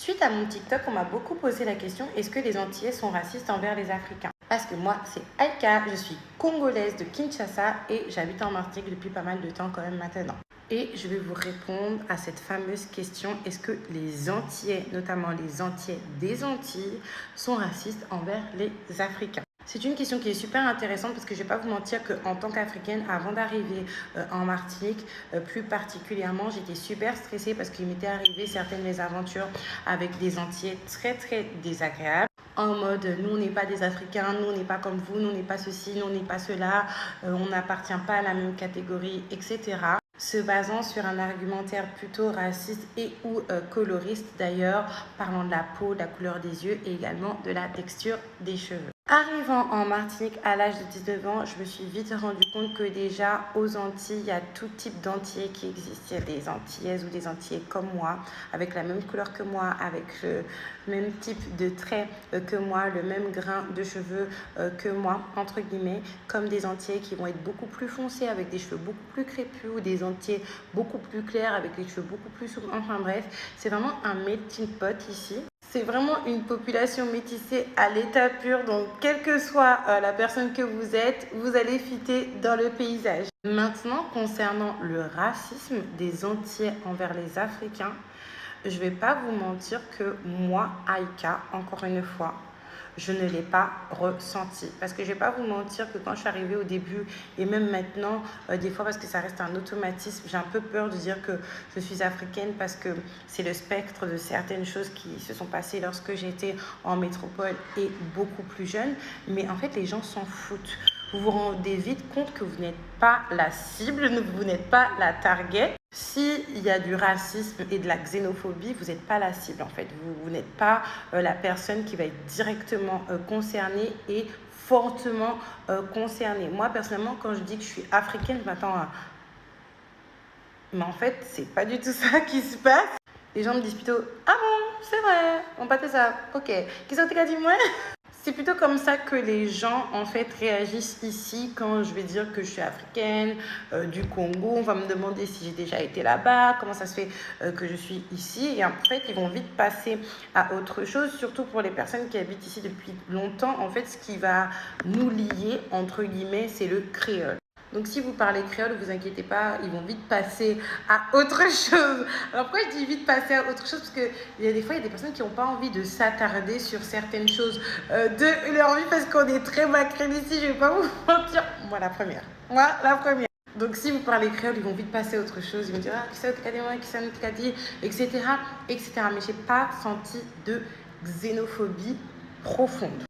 Suite à mon TikTok, on m'a beaucoup posé la question, est-ce que les Antillais sont racistes envers les Africains? Parce que moi, c'est Aïka, je suis congolaise de Kinshasa et j'habite en Martinique depuis pas mal de temps quand même maintenant. Et je vais vous répondre à cette fameuse question, est-ce que les Antillais, notamment les Antillais des Antilles, sont racistes envers les Africains? C'est une question qui est super intéressante parce que je ne vais pas vous mentir qu'en tant qu'Africaine, avant d'arriver en Martinique, plus particulièrement, j'étais super stressée parce qu'il m'était arrivé certaines mésaventures avec des Antillais très très désagréables. En mode, nous on n'est pas des Africains, nous on n'est pas comme vous, nous on n'est pas ceci, nous on n'est pas cela, on n'appartient pas à la même catégorie, etc. Se basant sur un argumentaire plutôt raciste et ou coloriste d'ailleurs, parlant de la peau, de la couleur des yeux et également de la texture des cheveux. Arrivant en Martinique à l'âge de 19 ans, je me suis vite rendu compte que déjà aux Antilles, il y a tout type d'Antillais qui existent. Il y a des Antillaises ou des Antillais comme moi, avec la même couleur que moi, avec le même type de traits que moi, le même grain de cheveux que moi, entre guillemets, comme des Antillais qui vont être beaucoup plus foncés, avec des cheveux beaucoup plus crépus, ou des Antillais beaucoup plus clairs, avec les cheveux beaucoup plus souples. Enfin bref, c'est vraiment un melting pot ici. C'est vraiment une population métissée à l'état pur, donc quelle que soit la personne que vous êtes, vous allez fitter dans le paysage. Maintenant, concernant le racisme des Antillais envers les Africains, je ne vais pas vous mentir que moi, Aïka, encore une fois, je ne l'ai pas ressenti. Parce que je ne vais pas vous mentir que quand je suis arrivée au début, et même maintenant, des fois parce que ça reste un automatisme, j'ai un peu peur de dire que je suis africaine parce que c'est le spectre de certaines choses qui se sont passées lorsque j'étais en métropole et beaucoup plus jeune. Mais en fait, les gens s'en foutent. Vous vous rendez vite compte que vous n'êtes pas la cible, vous n'êtes pas la target. S'il y a du racisme et de la xénophobie, vous n'êtes pas la cible en fait. Vous n'êtes pas la personne qui va être directement concernée et fortement concernée. Moi, personnellement, quand je dis que je suis africaine, je m'attends à... Mais en fait, c'est pas du tout ça qui se passe. Les gens me disent plutôt « Ah bon, c'est vrai, on battait ça, ok. Qu'est-ce que tu as dit moi ?» C'est plutôt comme ça que les gens en fait réagissent ici quand je vais dire que je suis africaine, du Congo. On va me demander si j'ai déjà été là-bas, comment ça se fait que je suis ici. Et en fait, ils vont vite passer à autre chose, surtout pour les personnes qui habitent ici depuis longtemps. En fait, ce qui va nous lier, entre guillemets, c'est le créole. Donc, si vous parlez créole, ne vous inquiétez pas, ils vont vite passer à autre chose. Alors, pourquoi je dis vite passer à autre chose? Parce que des fois, il y a des personnes qui n'ont pas envie de s'attarder sur certaines choses de leur vie parce qu'on est très macrène ici, je ne vais pas vous mentir. Moi, la première. Donc, si vous parlez créole, ils vont vite passer à autre chose. Ils vont dire, ah, qui ça t'a dit, etc., etc. Mais je n'ai pas senti de xénophobie profonde.